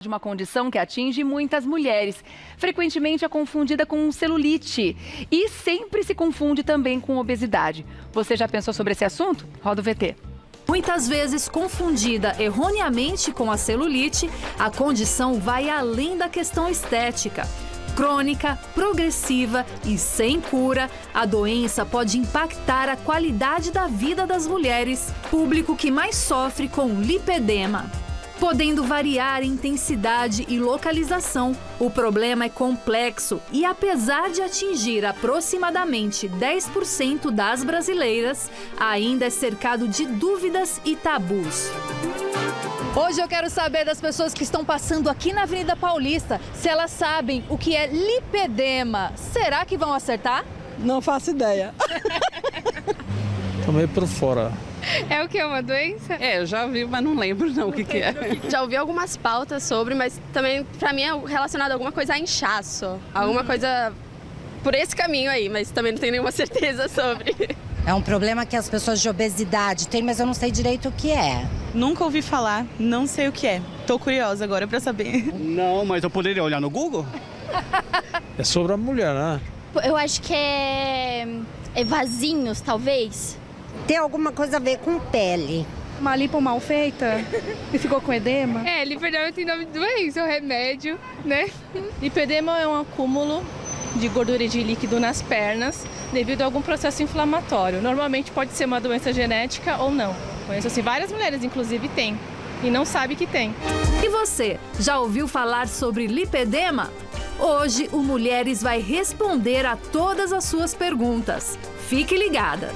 De uma condição que atinge muitas mulheres. Frequentemente é confundida com celulite e sempre se confunde também com obesidade. Você já pensou sobre esse assunto? Roda o VT. Muitas vezes confundida erroneamente com a celulite, a condição vai além da questão estética. Crônica, progressiva e sem cura, a doença pode impactar a qualidade da vida das mulheres, público que mais sofre com lipedema. Podendo variar em intensidade e localização, o problema é complexo e, apesar de atingir aproximadamente 10% das brasileiras, ainda é cercado de dúvidas e tabus. Hoje eu quero saber das pessoas que estão passando aqui na Avenida Paulista, se elas sabem o que é lipedema. Será que vão acertar? Não faço ideia. Tô meio por fora. É o que? Uma doença? Eu já vi, mas não lembro não o que é. Já ouvi algumas pautas sobre, mas também pra mim é relacionado a alguma coisa a inchaço. Alguma coisa por esse caminho aí, mas também não tenho nenhuma certeza sobre. É um problema que as pessoas de obesidade têm, mas eu não sei direito o que é. Nunca ouvi falar, não sei o que é. Tô curiosa agora pra saber. Não, mas eu poderia olhar no Google? É sobre a mulher, né? Eu acho que é vasinhos, talvez. Tem alguma coisa a ver com pele. Uma lipo mal feita e ficou com edema. Lipedema tem nome de doença, é um remédio, né? Lipedema é um acúmulo de gordura e de líquido nas pernas devido a algum processo inflamatório. Normalmente pode ser uma doença genética ou não. Conheço assim, várias mulheres, inclusive, têm e não sabe que tem. E você, já ouviu falar sobre lipedema? Hoje o Mulheres vai responder a todas as suas perguntas. Fique ligada!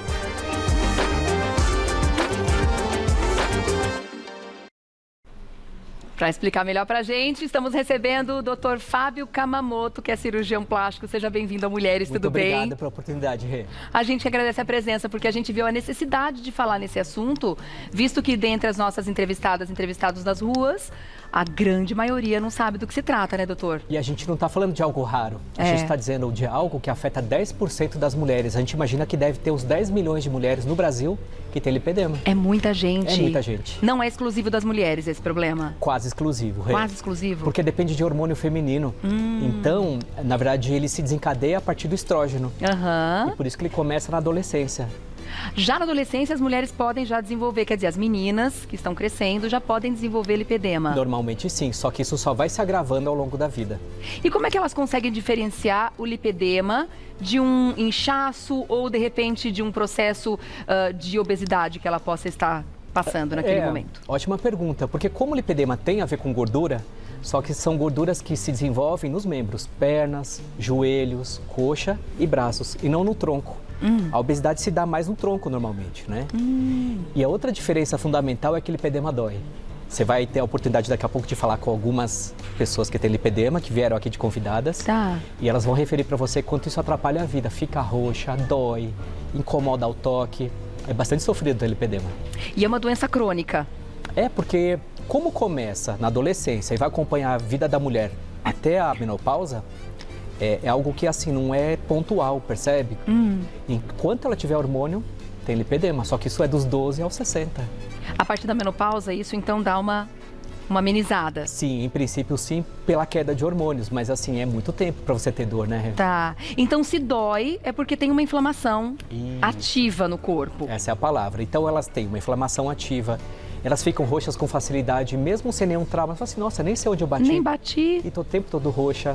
Para explicar melhor para a gente, estamos recebendo o Dr. Fábio Kamamoto, que é cirurgião plástico. Seja bem-vindo a Mulheres, tudo bem? Muito obrigado pela oportunidade, Rê. A gente agradece a presença, porque a gente viu a necessidade de falar nesse assunto, visto que dentre as nossas entrevistados das ruas, a grande maioria não sabe do que se trata, né, doutor? E a gente não está falando de algo raro. A gente está dizendo de algo que afeta 10% das mulheres. A gente imagina que deve ter uns 10 milhões de mulheres no Brasil que tem lipedema. É muita gente. É muita gente. Não é exclusivo das mulheres esse problema? Quase exclusivo, Rê. Quase exclusivo? Porque depende de hormônio feminino. Então, na verdade, ele se desencadeia a partir do estrógeno. E por isso que ele começa na adolescência. Já na adolescência, as mulheres podem já desenvolver, quer dizer, as meninas que estão crescendo já podem desenvolver lipedema. Normalmente sim, só que isso só vai se agravando ao longo da vida. E como é que elas conseguem diferenciar o lipedema de um inchaço ou, de repente, de um processo de obesidade que ela possa estar passando naquele momento? Ótima pergunta, porque como o lipedema tem a ver com gordura, só que são gorduras que se desenvolvem nos membros, pernas, joelhos, coxa e braços, e não no tronco. A obesidade se dá mais no tronco normalmente, né? E a outra diferença fundamental é que o lipedema dói. Você vai ter a oportunidade daqui a pouco de falar com algumas pessoas que têm lipedema, que vieram aqui de convidadas. Tá. E elas vão referir para você quanto isso atrapalha a vida. Fica roxa, dói, incomoda ao toque. É bastante sofrido o lipedema. E é uma doença crônica? É, porque como começa na adolescência e vai acompanhar a vida da mulher até a menopausa, é algo que assim não é pontual, percebe? Enquanto ela tiver hormônio, tem lipedema, só que isso é dos 12 aos 60. A partir da menopausa, isso então dá uma amenizada? Sim, em princípio sim, pela queda de hormônios, mas assim, é muito tempo para você ter dor, né? Tá. Então, se dói, é porque tem uma inflamação ativa no corpo. Essa é a palavra. Então, elas têm uma inflamação ativa. Elas ficam roxas com facilidade, mesmo sem nenhum trauma. Você fala assim, nossa, nem sei onde eu bati. Nem bati. E tô o tempo todo roxa.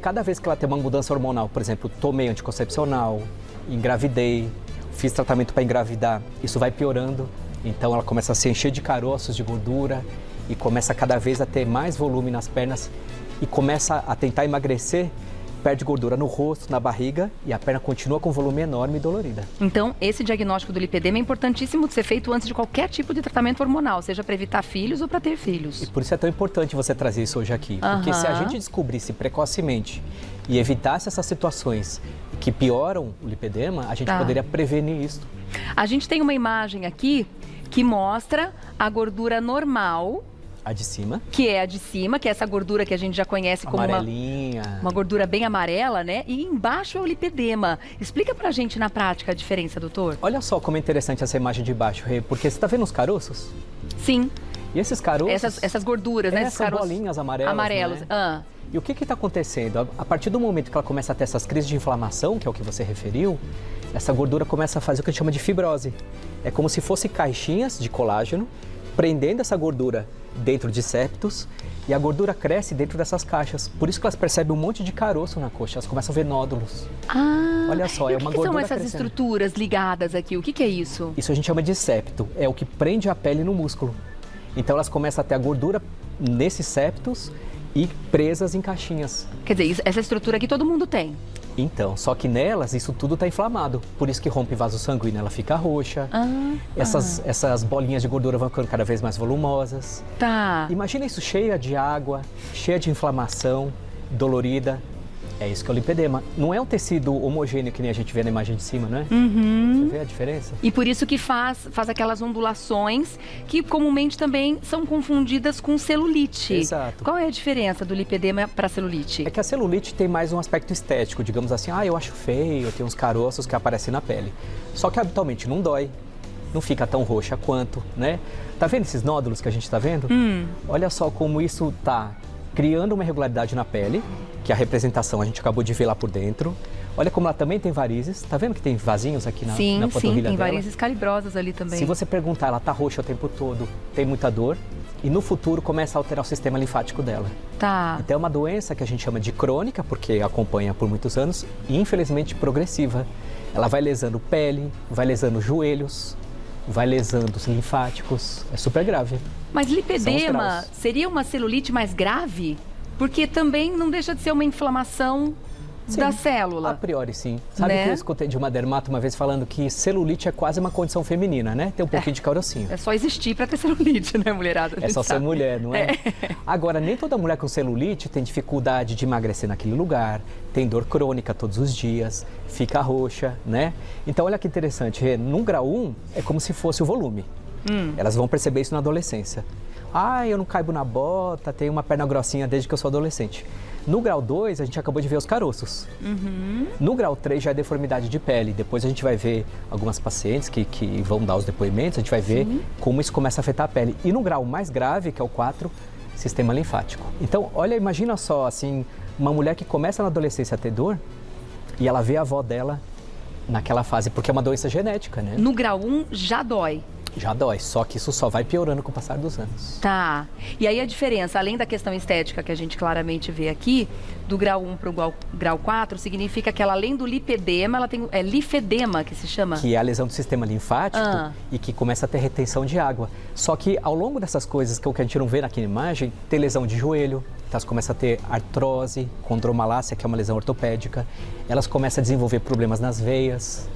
Cada vez que ela tem uma mudança hormonal, por exemplo, tomei anticoncepcional, engravidei, fiz tratamento para engravidar, isso vai piorando. Então ela começa a se encher de caroços, de gordura e começa cada vez a ter mais volume nas pernas e começa a tentar emagrecer, perde gordura no rosto, na barriga e a perna continua com volume enorme e dolorida. Então, esse diagnóstico do lipedema é importantíssimo de ser feito antes de qualquer tipo de tratamento hormonal, seja para evitar filhos ou para ter filhos. E por isso é tão importante você trazer isso hoje aqui, porque se a gente descobrisse precocemente e evitasse essas situações que pioram o lipedema, a gente poderia prevenir isso. A gente tem uma imagem aqui que mostra a gordura normal. A de cima. Que é a de cima, que é essa gordura que a gente já conhece como uma gordura bem amarela, né? E embaixo é o lipedema. Explica pra gente na prática a diferença, doutor. Olha só como é interessante essa imagem de baixo, Rê, porque você tá vendo os caroços? Sim. E esses caroços... Essas gorduras, né? Esses Essas caroços bolinhas amarelas, né? Ah. E o que está acontecendo? A partir do momento que ela começa a ter essas crises de inflamação, que é o que você referiu, essa gordura começa a fazer o que a gente chama de fibrose. É como se fossem caixinhas de colágeno, prendendo essa gordura dentro de septos, e a gordura cresce dentro dessas caixas. Por isso que elas percebem um monte de caroço na coxa, elas começam a ver nódulos. Ah, olha só, é uma gordura são essas crescendo. estruturas ligadas aqui? O que é isso? Isso a gente chama de septo, é o que prende a pele no músculo. Então elas começam a ter a gordura nesses septos e presas em caixinhas. Quer dizer, essa estrutura aqui todo mundo tem. Então, só que nelas isso tudo está inflamado. Por isso que rompe vaso sanguíneo, ela fica roxa. Essas bolinhas de gordura vão ficando cada vez mais volumosas. Tá. Imagina isso cheia de água, cheia de inflamação, dolorida. É isso que é o lipedema. Não é um tecido homogêneo que nem a gente vê na imagem de cima, não é? Você vê a diferença? E por isso que faz aquelas ondulações que comumente também são confundidas com celulite. Exato. Qual é a diferença do lipedema para celulite? É que a celulite tem mais um aspecto estético, digamos assim, eu acho feio, tem uns caroços que aparecem na pele. Só que habitualmente não dói, não fica tão roxa quanto, né? Tá vendo esses nódulos que a gente tá vendo? Olha só como isso tá criando uma irregularidade na pele, que a representação a gente acabou de ver lá por dentro. Olha como ela também tem varizes. Tá vendo que tem vasinhos aqui na panturrilha dela? Sim, tem varizes calibrosas ali também. Se você perguntar, ela tá roxa o tempo todo, tem muita dor e no futuro começa a alterar o sistema linfático dela. Tá. Então é uma doença que a gente chama de crônica, porque acompanha por muitos anos, e infelizmente progressiva. Ela vai lesando pele, vai lesando joelhos, vai lesando os linfáticos. É super grave. Mas lipedema seria uma celulite mais grave? Porque também não deixa de ser uma inflamação da célula. A priori, sim. Sabe que eu escutei de uma dermato uma vez falando que celulite é quase uma condição feminina, né? Tem um pouquinho de carocinho. É só existir para ter celulite, né, mulherada? É só ser mulher, não é? Agora, nem toda mulher com celulite tem dificuldade de emagrecer naquele lugar, tem dor crônica todos os dias, fica roxa, né? Então, olha que interessante, Rê, no grau 1 é como se fosse o volume. Elas vão perceber isso na adolescência. Eu não caibo na bota, tenho uma perna grossinha desde que eu sou adolescente. No grau 2, a gente acabou de ver os caroços. No grau 3 já é deformidade de pele. Depois a gente vai ver algumas pacientes que vão dar os depoimentos, a gente vai ver como isso começa a afetar a pele. E no grau mais grave, que é o 4, sistema linfático. Então, olha, imagina só, assim, uma mulher que começa na adolescência a ter dor e ela vê a avó dela naquela fase, porque é uma doença genética, né? No grau 1 já dói. Já dói, só que isso só vai piorando com o passar dos anos. Tá. E aí a diferença, além da questão estética que a gente claramente vê aqui, do grau 1 para o grau 4, significa que ela, além do lipedema, ela tem lifedema, que se chama? Que é a lesão do sistema linfático e que começa a ter retenção de água. Só que ao longo dessas coisas, que é o que a gente não vê naquela imagem, tem lesão de joelho, elas começam a ter artrose, condromalácia, que é uma lesão ortopédica, elas começam a desenvolver problemas nas veias,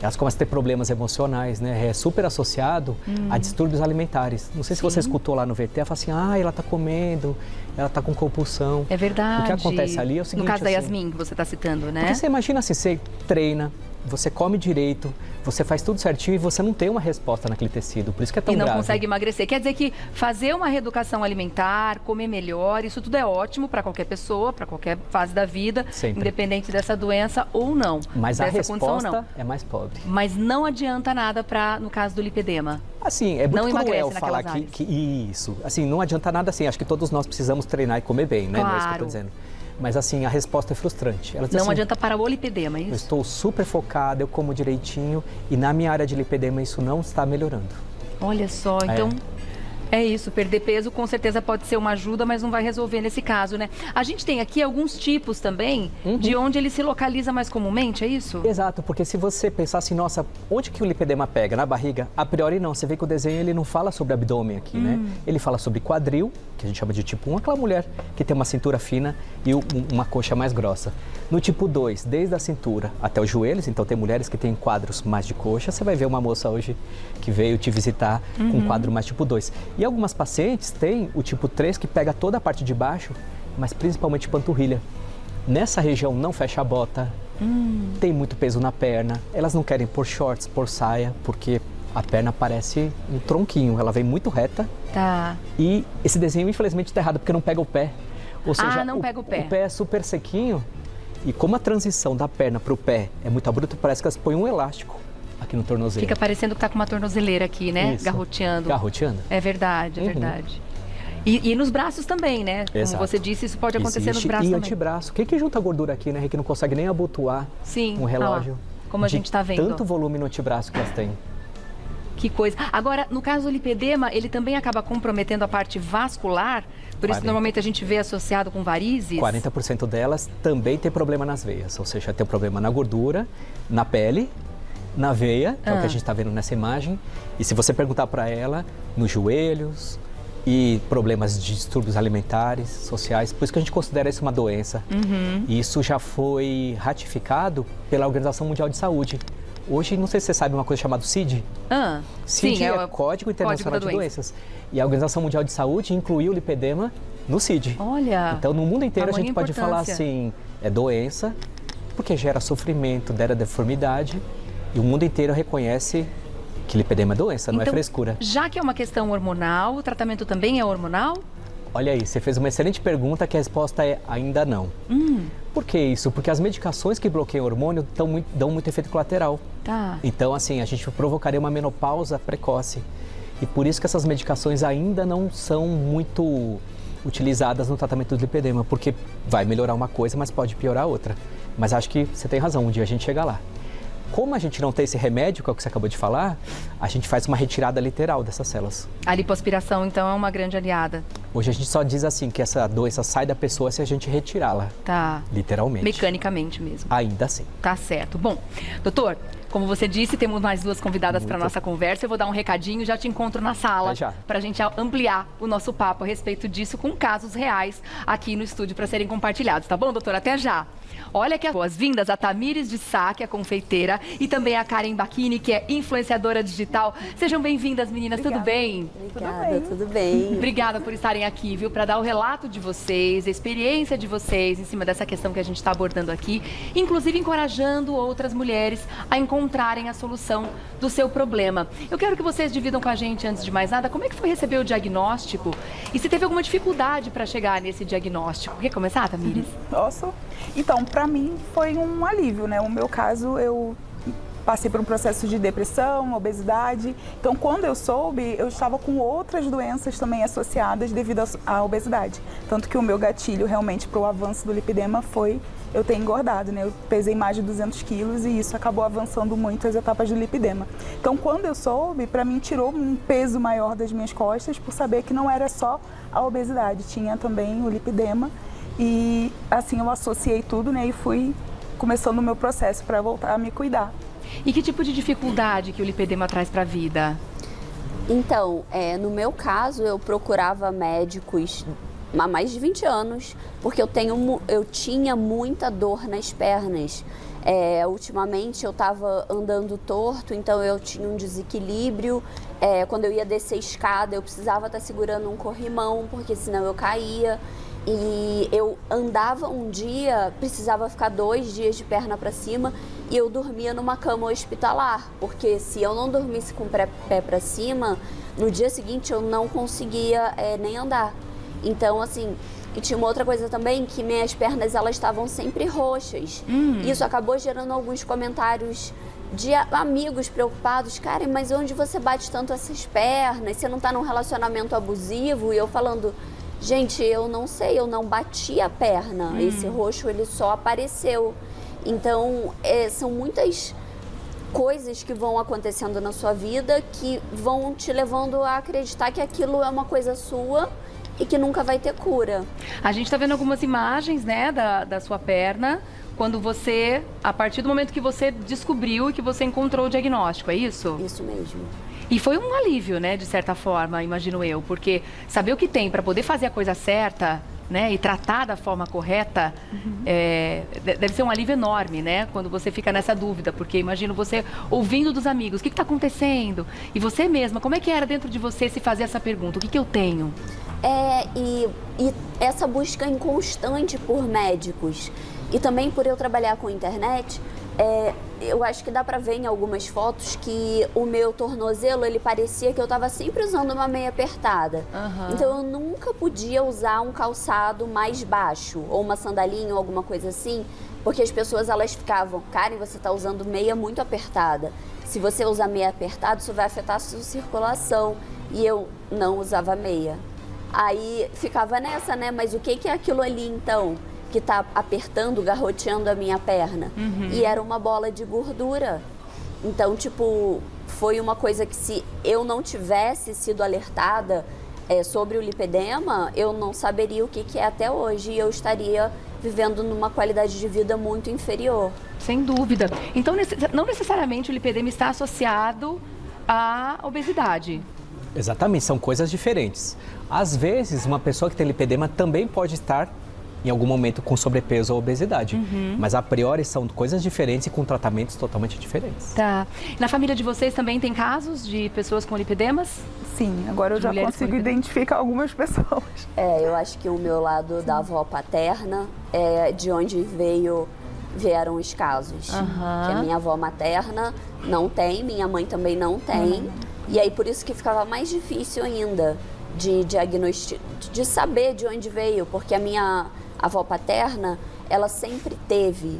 elas começam a ter problemas emocionais, né? É super associado a distúrbios alimentares. Não sei se você escutou lá no VT, ela fala assim, ela tá comendo, ela tá com compulsão. É verdade. O que acontece ali é o seguinte... No caso da Yasmin, que você está citando, né? Porque você imagina assim, você treina, você come direito, você faz tudo certinho e você não tem uma resposta naquele tecido, por isso que é tão grave. E não consegue emagrecer. Quer dizer que fazer uma reeducação alimentar, comer melhor, isso tudo é ótimo para qualquer pessoa, para qualquer fase da vida, independente dessa doença ou não. Mas a resposta não. É mais pobre. Mas não adianta nada no caso do lipedema. Assim, é muito cruel falar que isso. Assim, não adianta nada assim, acho que todos nós precisamos treinar e comer bem, né? Claro. Não é isso que eu tô dizendo. Mas assim, a resposta é frustrante. Ela diz não assim, adianta para o lipedema, é isso? Eu estou super focada, eu como direitinho e na minha área de lipedema isso não está melhorando. Olha só, então é isso, perder peso com certeza pode ser uma ajuda, mas não vai resolver nesse caso, né? A gente tem aqui alguns tipos também de onde ele se localiza mais comumente, é isso? Exato, porque se você pensar assim, nossa, onde que o lipedema pega? Na barriga? A priori não, você vê que o desenho ele não fala sobre abdômen aqui, né? Ele fala sobre quadril, que a gente chama de tipo 1, aquela mulher que tem uma cintura fina e uma coxa mais grossa. No tipo 2, desde a cintura até os joelhos, então tem mulheres que têm quadros mais de coxa, você vai ver uma moça hoje que veio te visitar com um quadro mais tipo 2. E algumas pacientes têm o tipo 3 que pega toda a parte de baixo, mas principalmente panturrilha. Nessa região não fecha a bota, tem muito peso na perna, elas não querem pôr shorts, pôr saia, porque a perna parece um tronquinho, ela vem muito reta. Tá. E esse desenho infelizmente está errado porque não pega o pé. Ou seja, não pega o pé. O pé é super sequinho e como a transição da perna para o pé é muito abrupta, parece que elas põem um elástico aqui no tornozelo. Fica parecendo que tá com uma tornozeleira aqui, né? Isso. Garroteando. Garroteando. É verdade, é verdade. E nos braços também, né? Como Exato. você disse, isso pode acontecer nos Existe. braços e também. antebraço. O que junta gordura aqui, né? Que não consegue nem abotoar Sim, um relógio. Como a gente tá vendo. Tanto volume no antebraço que elas têm. Que coisa. Agora, no caso do lipedema, ele também acaba comprometendo a parte vascular, por isso 40. normalmente a gente vê associado com varizes. 40% delas também tem problema nas veias, ou seja, tem um problema na gordura, na pele, na veia, que é o que a gente está vendo nessa imagem. E se você perguntar para ela, nos joelhos e problemas de distúrbios alimentares, sociais, por isso que a gente considera isso uma doença. E isso já foi ratificado pela Organização Mundial de Saúde. Hoje, não sei se você sabe uma coisa chamada CID. CID sim, é Código Internacional de Doenças. E a Organização Mundial de Saúde incluiu o lipedema no CID. Olha! Então, no mundo inteiro, a gente pode falar importância. assim, é doença, porque gera sofrimento, gera deformidade, e o mundo inteiro reconhece que lipedema é doença, não é frescura. Já que é uma questão hormonal, o tratamento também é hormonal? Olha aí, você fez uma excelente pergunta que a resposta é ainda não. Por que isso? Porque as medicações que bloqueiam o hormônio dão muito efeito colateral. Tá. Então, assim, a gente provocaria uma menopausa precoce. E por isso que essas medicações ainda não são muito utilizadas no tratamento do lipedema, porque vai melhorar uma coisa, mas pode piorar outra. Mas acho que você tem razão, um dia a gente chega lá. Como a gente não tem esse remédio, que é o que você acabou de falar, a gente faz uma retirada literal dessas células. A lipoaspiração, então, é uma grande aliada. Hoje a gente só diz assim que essa doença sai da pessoa se a gente retirá-la. Tá. Literalmente. Mecanicamente mesmo. Ainda assim. Tá certo. Bom, doutor, como você disse, temos mais duas convidadas para nossa conversa. Eu vou dar um recadinho e já te encontro na sala para a gente ampliar o nosso papo a respeito disso com casos reais aqui no estúdio para serem compartilhados, tá bom, doutor? Até já. Olha que boas-vindas a Tamires de Sá, que é confeiteira, e também a Karen Bacchini, que é influenciadora digital. Sejam bem-vindas, meninas. Obrigada. Tudo bem? Obrigada, tudo bem. Obrigada por estarem aqui, viu? Para dar o relato de vocês, a experiência de vocês em cima dessa questão que a gente está abordando aqui, inclusive encorajando outras mulheres a encontrarem a solução do seu problema. Eu quero que vocês dividam com a gente, antes de mais nada, como é que foi receber o diagnóstico e se teve alguma dificuldade para chegar nesse diagnóstico. Quer começar, Tamires? Posso? Então, para mim foi um alívio, né? O meu caso, eu passei por um processo de depressão, obesidade. Então, quando eu soube, eu estava com outras doenças também associadas devido à obesidade. Tanto que o meu gatilho realmente para o avanço do lipedema foi eu ter engordado, né? Eu pesei mais de 200 quilos e isso acabou avançando muito as etapas do lipedema. Então, quando eu soube, para mim tirou um peso maior das minhas costas por saber que não era só a obesidade, tinha também o lipedema. E assim eu associei tudo, né? E fui começando o meu processo para voltar a me cuidar. E que tipo de dificuldade que o lipedema traz para a vida? Então, no meu caso, eu procurava médicos há mais de 20 anos, porque eu tinha muita dor nas pernas. Ultimamente eu estava andando torto, então eu tinha um desequilíbrio. Quando eu ia descer escada, eu precisava estar segurando um corrimão, porque senão eu caía. E eu andava um dia, precisava ficar 2 dias de perna para cima e eu dormia numa cama hospitalar, porque se eu não dormisse com o pé para cima, no dia seguinte eu não conseguia nem andar. Então, assim, e tinha uma outra coisa também, que minhas pernas elas estavam sempre roxas. Isso acabou gerando alguns comentários de amigos preocupados. Cara, mas onde você bate tanto essas pernas? Você não está num relacionamento abusivo? E eu falando... Gente, eu não sei, eu não bati a perna, esse roxo ele só apareceu. Então, são muitas coisas que vão acontecendo na sua vida que vão te levando a acreditar que aquilo é uma coisa sua e que nunca vai ter cura. A gente está vendo algumas imagens, né, da sua perna, quando você, a partir do momento que você descobriu e que você encontrou o diagnóstico, é isso? Isso mesmo. E foi um alívio, né, de certa forma, imagino eu, porque saber o que tem para poder fazer a coisa certa, né, e tratar da forma correta, deve ser um alívio enorme, né, quando você fica nessa dúvida, porque imagino você ouvindo dos amigos, o que está acontecendo? E você mesma, como é que era dentro de você se fazer essa pergunta, o que eu tenho? E essa busca inconstante por médicos e também por eu trabalhar com internet, eu acho que dá pra ver em algumas fotos que o meu tornozelo, ele parecia que eu tava sempre usando uma meia apertada. Então eu nunca podia usar um calçado mais baixo, ou uma sandalinha ou alguma coisa assim, porque as pessoas elas ficavam, Karen, você tá usando meia muito apertada. se você usa meia apertada, isso vai afetar a sua circulação. E eu não usava meia. Aí ficava nessa, né? Mas o que é aquilo ali, então, que tá apertando, garroteando a minha perna? E era uma bola de gordura. Então, tipo, foi uma coisa que se eu não tivesse sido alertada sobre o lipedema, eu não saberia o que é até hoje. E eu estaria vivendo numa qualidade de vida muito inferior. Sem dúvida. Então, não necessariamente o lipedema está associado à obesidade. Exatamente, são coisas diferentes. Às vezes, uma pessoa que tem lipedema também pode estar, em algum momento, com sobrepeso ou obesidade. Mas, a priori, são coisas diferentes e com tratamentos totalmente diferentes. Tá. Na família de vocês também tem casos de pessoas com lipedemas? Sim, agora eu já consigo identificar algumas pessoas. Eu acho que o meu lado da avó paterna é de onde vieram os casos. Que a minha avó materna não tem, minha mãe também não tem. E aí, por isso que ficava mais difícil ainda de diagnosticar, de saber de onde veio, porque a minha avó paterna, ela sempre teve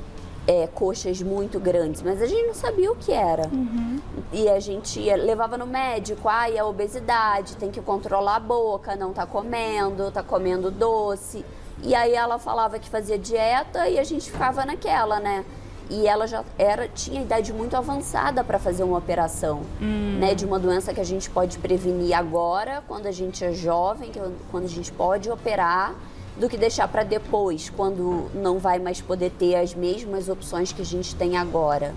coxas muito grandes, mas a gente não sabia o que era. E a gente levava no médico, é obesidade, tem que controlar a boca, não tá comendo doce. E aí ela falava que fazia dieta e a gente ficava naquela, né? E ela já tinha idade muito avançada para fazer uma operação, né? De uma doença que a gente pode prevenir agora, quando a gente é jovem, quando a gente pode operar, do que deixar para depois, quando não vai mais poder ter as mesmas opções que a gente tem agora.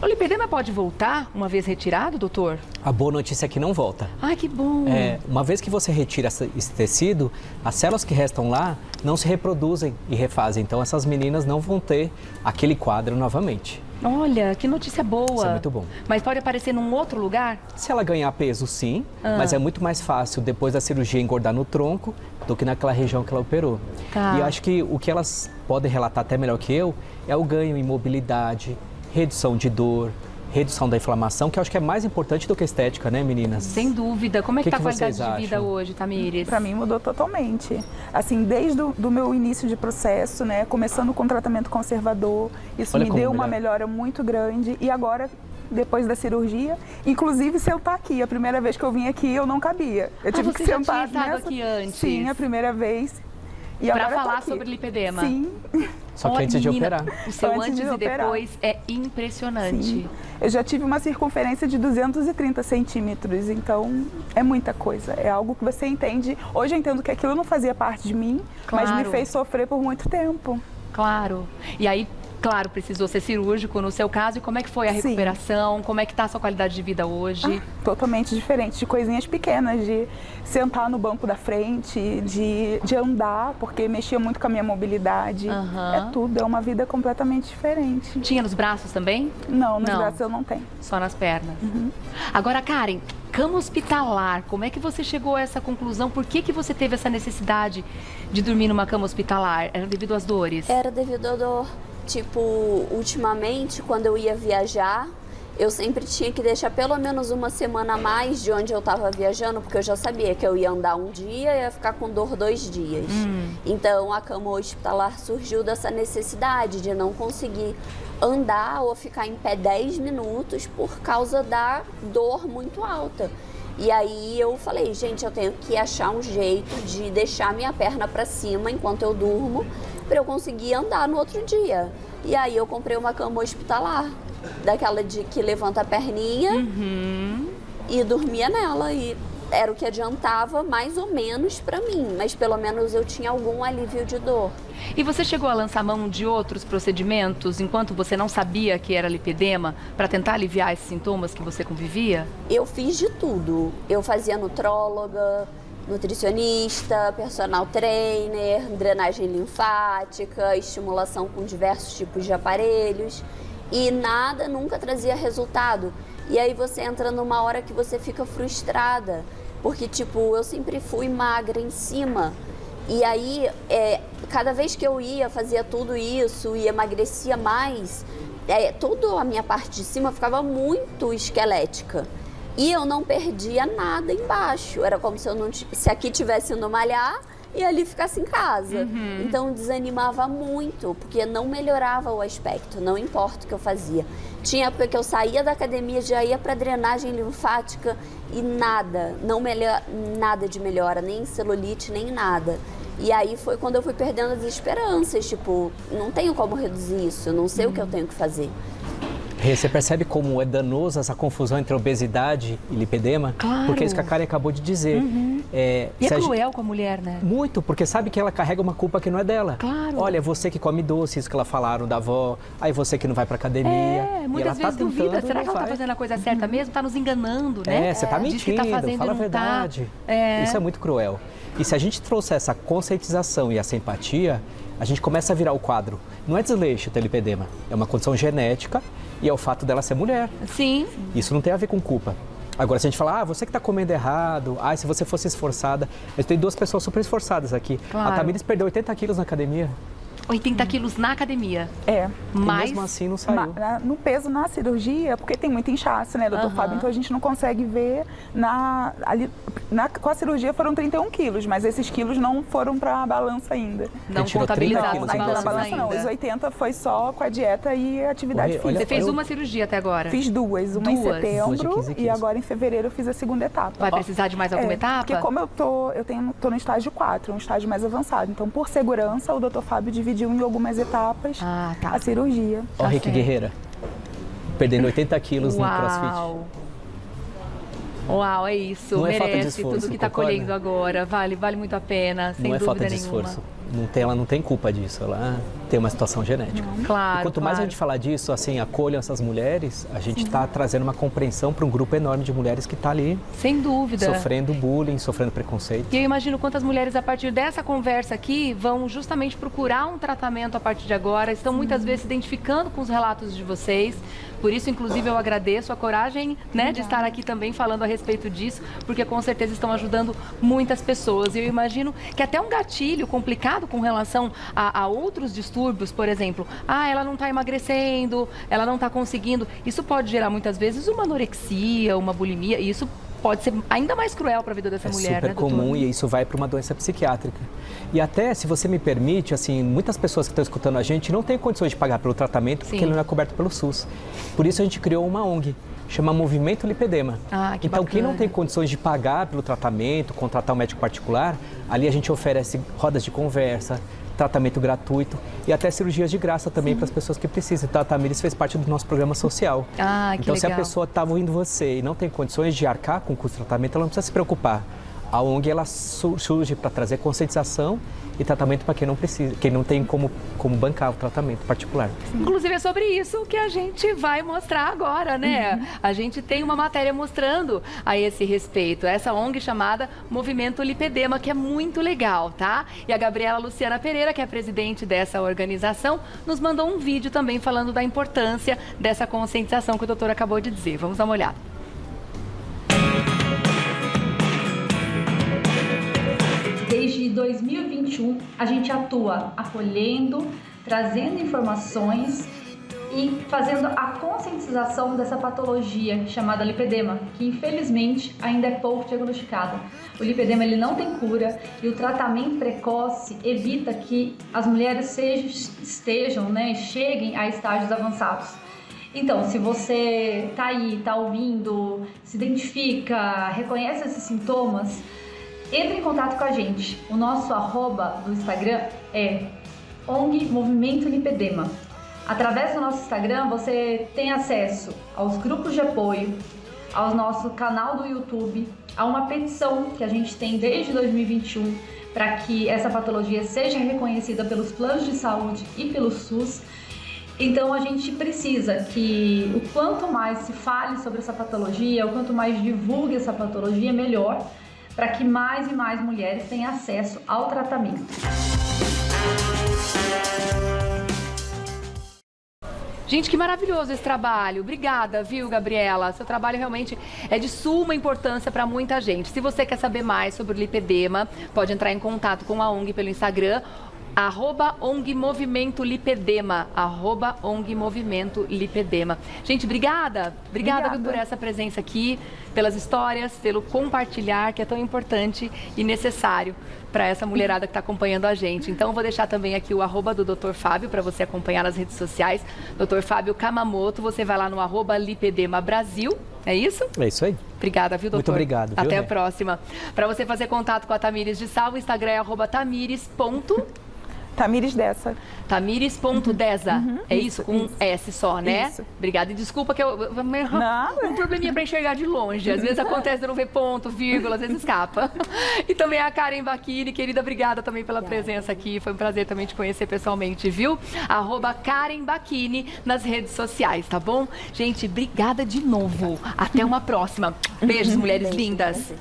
O lipedema pode voltar uma vez retirado, doutor? A boa notícia é que não volta. Ai, que bom! Uma vez que você retira esse tecido, as células que restam lá não se reproduzem e refazem. Então, essas meninas não vão ter aquele quadro novamente. Olha, que notícia boa! Isso é muito bom. Mas pode aparecer num outro lugar? Se ela ganhar peso, sim. Mas é muito mais fácil, depois da cirurgia, engordar no tronco do que naquela região que ela operou. E eu acho que o que elas podem relatar até melhor que eu é o ganho em mobilidade, redução de dor, redução da inflamação, que eu acho que é mais importante do que a estética, né, meninas? Sem dúvida. Como é que tá a qualidade de vida hoje, Tamires? Para mim mudou totalmente. Assim, desde o meu início de processo, né, começando com tratamento conservador, isso me deu uma melhora muito grande. E agora, depois da cirurgia, inclusive sentar aqui. A primeira vez que eu vim aqui, eu não cabia. Eu tive que sentar aqui antes? Sim, a primeira vez. Para falar sobre lipedema? Sim. Só que antes de operar. O seu antes e depois é impressionante. Sim. Eu já tive uma circunferência de 230 centímetros, então é muita coisa. É algo que você entende. Hoje eu entendo que aquilo não fazia parte de mim, mas me fez sofrer por muito tempo. Claro. E aí, claro, precisou ser cirúrgico no seu caso. E como é que foi a recuperação? Como é que está a sua qualidade de vida hoje? Totalmente diferente, de coisinhas pequenas, de sentar no banco da frente, de andar, porque mexia muito com a minha mobilidade. É tudo, é uma vida completamente diferente. Tinha nos braços também? Não, nos braços eu não tenho. Só nas pernas. Agora, Karen, cama hospitalar, como é que você chegou a essa conclusão? Por que você teve essa necessidade de dormir numa cama hospitalar? Era devido às dores? Era devido à dor. Tipo, ultimamente, quando eu ia viajar, eu sempre tinha que deixar pelo menos uma semana a mais de onde eu estava viajando, porque eu já sabia que eu ia andar um dia e ia ficar com dor 2 dias. Então, a cama hospitalar surgiu dessa necessidade de não conseguir andar ou ficar em pé 10 minutos por causa da dor muito alta. E aí eu falei, gente, eu tenho que achar um jeito de deixar minha perna para cima enquanto eu durmo, para eu conseguir andar no outro dia. E aí eu comprei uma cama hospitalar, daquela de que levanta a perninha e dormia nela. E era o que adiantava mais ou menos para mim, mas pelo menos eu tinha algum alívio de dor. E você chegou a lançar mão de outros procedimentos enquanto você não sabia que era lipedema, para tentar aliviar esses sintomas que você convivia? Eu fiz de tudo. Eu fazia nutróloga, nutricionista, personal trainer, drenagem linfática, estimulação com diversos tipos de aparelhos e nada nunca trazia resultado. E aí você entra numa hora que você fica frustrada, porque tipo, eu sempre fui magra em cima. E aí, cada vez que eu ia, fazia tudo isso e emagrecia mais, toda a minha parte de cima ficava muito esquelética. E eu não perdia nada embaixo. Era como se aqui tivesse indo malhar, e ali ficasse em casa. Então desanimava muito, porque não melhorava o aspecto, não importa o que eu fazia. Tinha época que eu saía da academia, já ia para drenagem linfática e nada, nada de melhora, nem celulite, nem nada. E aí foi quando eu fui perdendo as esperanças, tipo, não tenho como reduzir isso, eu não sei o que eu tenho que fazer. Você percebe como é danosa essa confusão entre obesidade e lipedema? Claro. Porque é isso que a Karen acabou de dizer. E é cruel com a mulher, né? Muito, porque sabe que ela carrega uma culpa que não é dela. Claro. Olha, você que come doce, isso que ela falaram da avó, aí você que não vai pra academia. Muitas vezes duvida, será que ela tá fazendo a coisa certa mesmo? Tá nos enganando, né? Você tá mentindo, Diz que tá fazendo, fala a não verdade. Tá. Isso é muito cruel. E se a gente trouxer essa conscientização e essa empatia, a gente começa a virar o quadro. Não é desleixo ter lipedema, é uma condição genética e é o fato dela ser mulher. Sim. Isso não tem a ver com culpa. Agora, se a gente falar, você que está comendo errado, se você fosse esforçada... Eu tenho 2 pessoas super esforçadas aqui. Claro. A Tamires perdeu 80 quilos na academia. 80 quilos na academia. Mas mesmo assim não saiu. No peso, na cirurgia, porque tem muito inchaço, né, doutor Fábio? Então a gente não consegue ver. Com a cirurgia foram 31 quilos, mas esses quilos não foram para a balança ainda. Não contabilizados na balança ainda. Não, os 80 foi só com a dieta e a atividade física. Você fez uma cirurgia até agora? Fiz 2, uma em setembro e agora em fevereiro eu fiz a segunda etapa. Vai precisar de mais alguma etapa? Porque como eu tô no estágio 4, um estágio mais avançado. Então, por segurança, o doutor Fábio dividiu em algumas etapas a cirurgia. Ó, Rick Guerreira, perdendo 80 quilos no CrossFit. Uau, é isso. Não merece é falta de esforço, tudo que está colhendo agora. Vale muito a pena, sem dúvida nenhuma. Não é falta de esforço. Ela não tem culpa disso, ela tem uma situação genética. Claro. E quanto mais a gente falar disso, assim, acolham essas mulheres, a gente está trazendo uma compreensão para um grupo enorme de mulheres que está ali. Sem dúvida. Sofrendo bullying, sofrendo preconceito. E eu imagino quantas mulheres, a partir dessa conversa aqui, vão justamente procurar um tratamento a partir de agora, estão muitas vezes se identificando com os relatos de vocês. Por isso, inclusive, eu agradeço a coragem, né, de estar aqui também falando a respeito disso, porque com certeza estão ajudando muitas pessoas. E eu imagino que até um gatilho complicado com relação a outros distúrbios, por exemplo, ela não está emagrecendo, ela não está conseguindo. Isso pode gerar muitas vezes uma anorexia, uma bulimia, e isso pode ser ainda mais cruel para a vida dessa mulher, né, doutor? É super comum e isso vai para uma doença psiquiátrica. E até, se você me permite, assim, muitas pessoas que estão escutando a gente não têm condições de pagar pelo tratamento porque ele não é coberto pelo SUS. Por isso a gente criou uma ONG, chama Movimento Lipedema. Então, quem não tem condições de pagar pelo tratamento, contratar um médico particular, ali a gente oferece rodas de conversa, tratamento gratuito e até cirurgias de graça também para as pessoas que precisam. Então, a Tamires fez parte do nosso programa social. Então, se a pessoa está ouvindo você e não tem condições de arcar com o custo do tratamento, ela não precisa se preocupar. A ONG ela surge para trazer conscientização e tratamento para quem não precisa, quem não tem como bancar o tratamento particular. Inclusive é sobre isso que a gente vai mostrar agora, né? A gente tem uma matéria mostrando a esse respeito, essa ONG chamada Movimento Lipedema, que é muito legal, tá? E a Gabriela Luciana Pereira, que é a presidente dessa organização, nos mandou um vídeo também falando da importância dessa conscientização que o doutor acabou de dizer. Vamos dar uma olhada. Desde 2021, a gente atua acolhendo, trazendo informações e fazendo a conscientização dessa patologia chamada lipedema, que infelizmente ainda é pouco diagnosticada. O lipedema ele não tem cura e o tratamento precoce evita que as mulheres cheguem a estágios avançados. Então, se você está aí, está ouvindo, se identifica, reconhece esses sintomas, entre em contato com a gente. O nosso @ do Instagram é ONG Movimento Lipedema. Através do nosso Instagram você tem acesso aos grupos de apoio, ao nosso canal do YouTube, a uma petição que a gente tem desde 2021 para que essa patologia seja reconhecida pelos planos de saúde e pelo SUS. Então a gente precisa que o quanto mais se fale sobre essa patologia, o quanto mais divulgue essa patologia, melhor, para que mais e mais mulheres tenham acesso ao tratamento. Gente, que maravilhoso esse trabalho. Obrigada, viu, Gabriela? Seu trabalho realmente é de suma importância para muita gente. Se você quer saber mais sobre o lipedema, pode entrar em contato com a ONG pelo Instagram @ONG Movimento Lipedema, @ONG Movimento Lipedema. Gente, obrigada viu, por essa presença aqui, pelas histórias, pelo compartilhar, que é tão importante e necessário para essa mulherada que está acompanhando a gente. Então, vou deixar também aqui o @ do Dr. Fábio para você acompanhar nas redes sociais. Dr. Fábio Kamamoto, você vai lá no @Lipedema Brasil. É isso? É isso aí. Obrigada, viu, doutor? Muito obrigado. Viu, Até a próxima. Para você fazer contato com a Tamires de Sá, o Instagram é @Tamires. Tamires Dessa. Tamires.deza. É isso? Com um S só, né? Isso. Obrigada. E desculpa que eu... Um probleminha para enxergar de longe. Às vezes acontece de não ver ponto, vírgula, às vezes escapa. E também a Karen Bacchini, querida, obrigada também pela presença aqui. Foi um prazer também te conhecer pessoalmente, viu? @Karen Bacchini nas redes sociais, tá bom? Gente, obrigada de novo. Até uma próxima. Beijos, mulheres lindas.